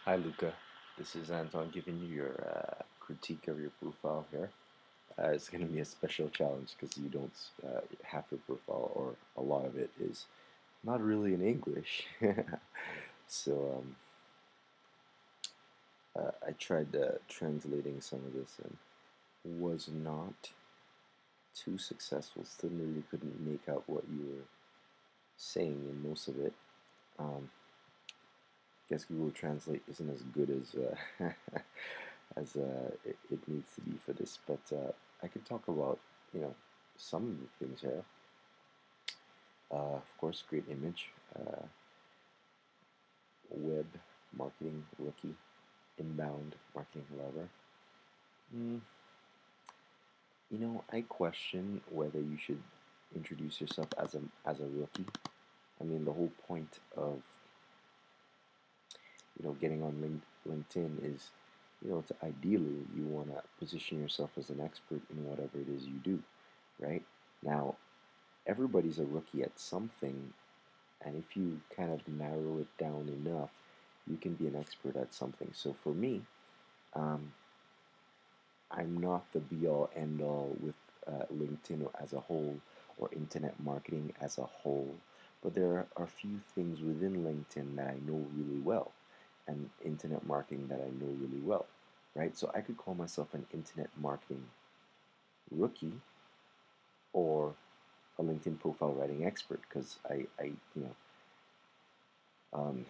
Hi, Luca. This is Anton giving you your critique of your profile here. It's going to be a special challenge because you don't half your profile or a lot of it is not really in English. So I tried translating some of this and was not too successful. Still really couldn't make out what you were saying in most of it. Um, guess Google Translate isn't as good as it needs to be for this, but I could talk about some of the things here. Of course, great image, web marketing rookie, inbound marketing lover. Mm, I question whether you should introduce yourself as a rookie. I mean, the whole point of getting on LinkedIn is to ideally you want to position yourself as an expert in whatever it is you do, right? Now, everybody's a rookie at something, and if you kind of narrow it down enough, you can be an expert at something. So for me, um, I'm not the be all end all with LinkedIn as a whole or internet marketing as a whole, but there are a few things within LinkedIn that I know really well and internet marketing that I know really well, right? So I could call myself an internet marketing rookie or a LinkedIn profile writing expert because um,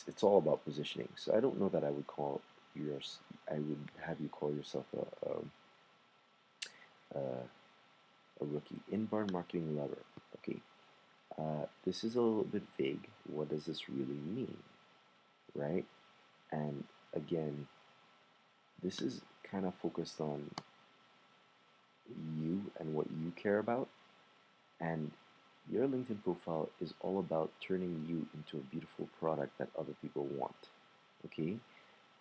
it's all about positioning. So I don't know that I would call yours. I would have you call yourself a rookie. Inbound marketing lover. Okay. This is a little bit vague. What does this really mean, right? And again, this is kind of focused on you and what you care about. And your LinkedIn profile is all about turning you into a beautiful product that other people want. Okay?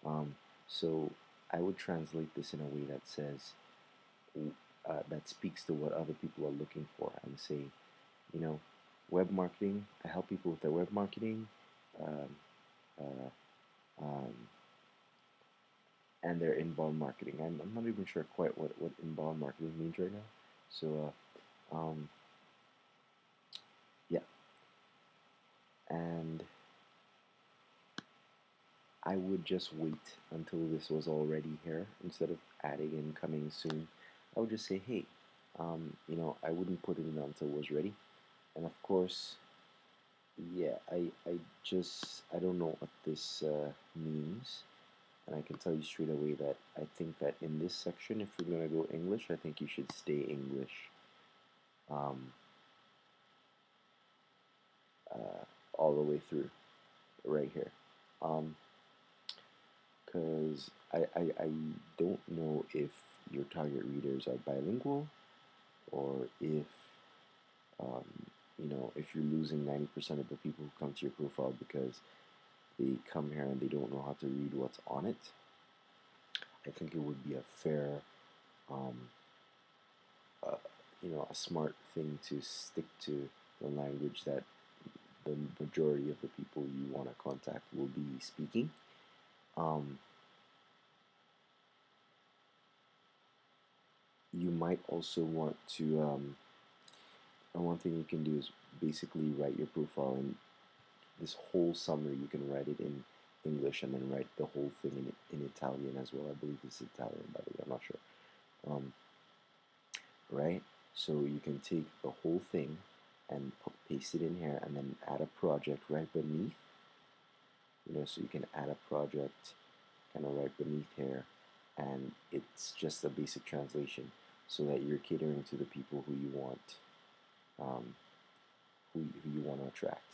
Um, so I would translate this in a way that says, that speaks to what other people are looking for and say, you know, web marketing, I help people with their web marketing, um, uh, um, and their inbound marketing. I'm not even sure quite what inbound marketing means right now. So, yeah, and I would just wait until this was already here instead of adding in coming soon. I would just say, hey, I wouldn't put it in until it was ready. And of course, yeah, I don't know what this means. And I can tell you straight away that I think that in this section, if we're going to go English, I think you should stay English um, all the way through, right here. Um, because I don't know if your target readers are bilingual or if um, if you're losing 90% of the people who come to your profile because they come here and they don't know how to read what's on it. I think it would be a fair, um, uh, a smart thing to stick to the language that the majority of the people you want to contact will be speaking. Um, you might also want to, and one thing you can do is basically write your profile in this whole summary. You can write it in English and then write the whole thing in Italian as well. I believe it's Italian, by the way, I'm not sure. Um, right? So you can take the whole thing and paste it in here and then add a project right beneath. So you can add a project kind of right beneath here, and it's just a basic translation so that you're catering to the people who you want, um, who you want to attract.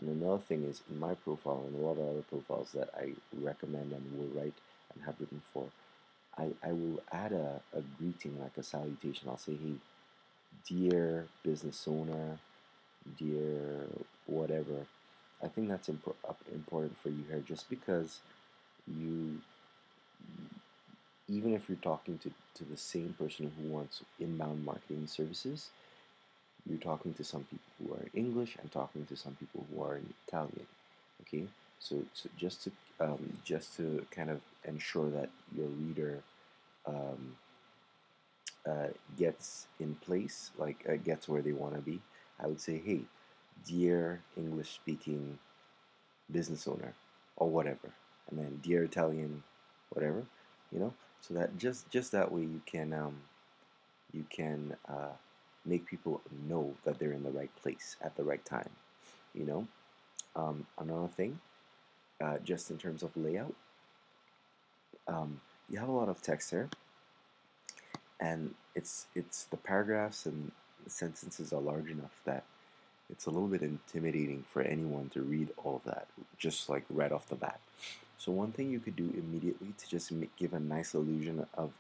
And another thing is in my profile and a lot of other profiles that I recommend and will write and have written for, I will add a greeting like a salutation. I'll say, hey, dear business owner, dear whatever. I think that's important for you here just because you, even if you're talking to the same person who wants inbound marketing services, you're talking to some people who are in English and talking to some people who are in Italian. Okay? So just to kind of ensure that your reader um, uh, gets in place, like gets where they want to be, I would say, hey, dear English speaking business owner, or whatever, and then dear Italian, whatever, so that just that way you can make people know that they're in the right place at the right time. You know, another thing, just in terms of layout, you have a lot of text here, and it's the paragraphs and the sentences are large enough that it's a little bit intimidating for anyone to read all of that just like right off the bat. So one thing you could do immediately to just give a nice illusion of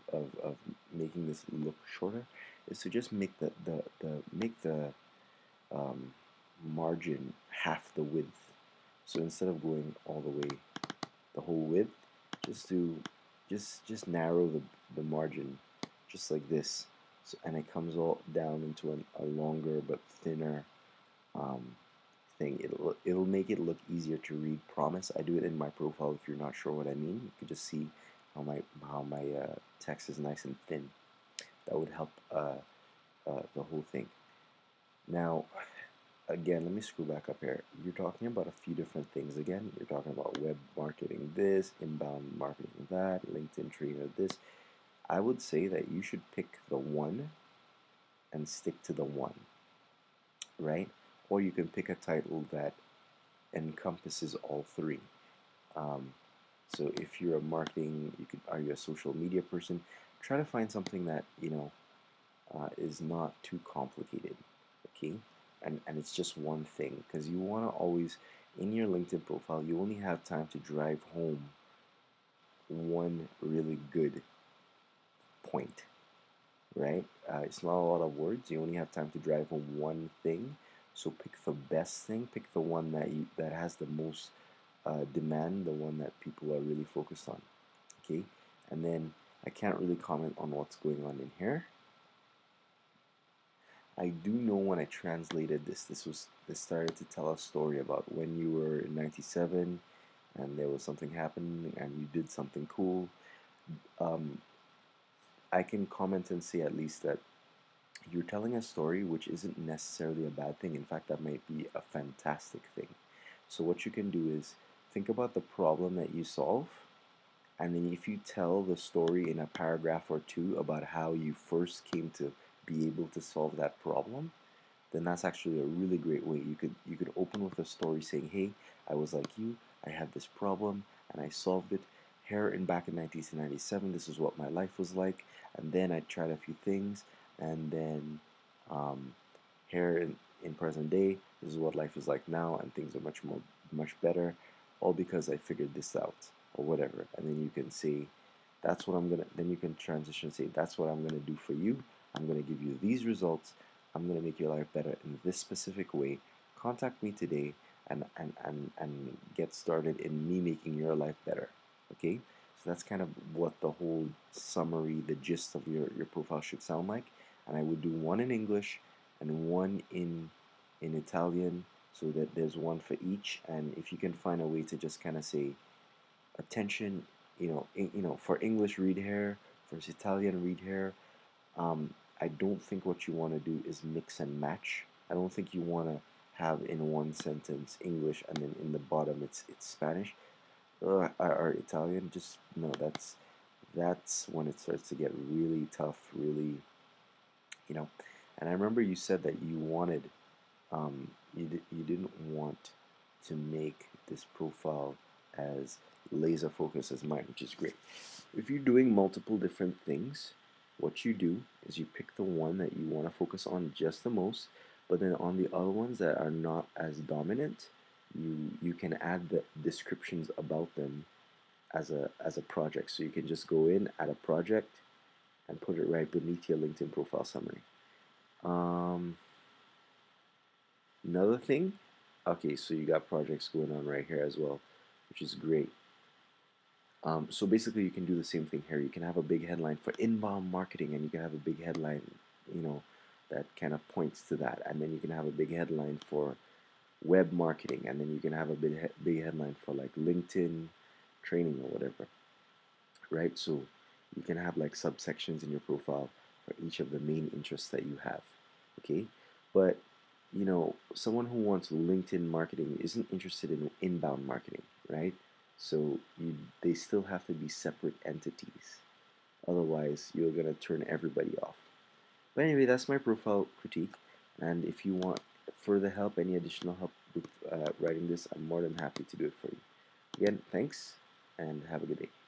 making this look shorter is to just make the um, margin half the width. So instead of going all the way the whole width, just do just narrow the margin just like this. So, and it comes all down into a longer but thinner um, thing. It'll make it look easier to read. Promise. I do it in my profile. If you're not sure what I mean, you can just see how my text is nice and thin. That would help the whole thing. Now, again, let me screw back up here. You're talking about a few different things. Again, you're talking about web marketing this, inbound marketing that, LinkedIn trainer this. I would say that you should pick the one and stick to the one, right? Or you can pick a title that encompasses all three. Um, so if you're a marketing, are you a social media person? Try to find something that is not too complicated, okay? And it's just one thing because you want to always in your LinkedIn profile you only have time to drive home one really good point, right? It's not a lot of words. You only have time to drive home one thing. So pick the best thing. Pick the one that has the most demand, the one that people are really focused on. Okay, and then I can't really comment on what's going on in here. I do know when I translated this started to tell a story about when you were in '97 and there was something happening and you did something cool. Um, I can comment and say at least that you're telling a story which isn't necessarily a bad thing. In fact, that might be a fantastic thing. So what you can do is think about the problem that you solve, and then if you tell the story in a paragraph or two about how you first came to be able to solve that problem, then that's actually a really great way. You could open with a story saying, "Hey, I was like you. I had this problem and I solved it. Here in back in 1997, this is what my life was like. And then I tried a few things, and then um, here in present day, this is what life is like now, and things are much better, all because I figured this out or whatever." And then you can say, "That's what I'm gonna." Then you can transition and say, "That's what I'm gonna do for you. I'm gonna give you these results. I'm going to make your life better in this specific way. Contact me today and get started in me making your life better." Okay? So that's kind of what the whole summary, the gist of your profile should sound like. And I would do one in English and one in Italian so that there's one for each. And if you can find a way to just kind of say, "Attention, for English read here, for Italian read here." um, I don't think what you want to do is mix and match. I don't think you want to have in one sentence English and then in the bottom it's Spanish or Italian. Just no, that's when it starts to get really tough, really, you know. And I remember you said that you wanted, you didn't want to make this profile as laser focused as mine, which is great. If you're doing multiple different things, what you do is you pick the one that you want to focus on just the most, but then on the other ones that are not as dominant, you can add the descriptions about them as a project. So you can just go in, add a project, and put it right beneath your LinkedIn profile summary. Um, Another thing, okay, so you got projects going on right here as well, which is great. So basically, you can do the same thing here. You can have a big headline for inbound marketing, and you can have a big headline, you know, that kind of points to that. And then you can have a big headline for web marketing, and then you can have a big headline for like LinkedIn training or whatever, right? So you can have like subsections in your profile for each of the main interests that you have, okay? But someone who wants LinkedIn marketing isn't interested in inbound marketing, right? So they still have to be separate entities. Otherwise, you're gonna turn everybody off. But anyway, that's my profile critique. And if you want further help, any additional help with writing this, I'm more than happy to do it for you. Again, thanks and have a good day.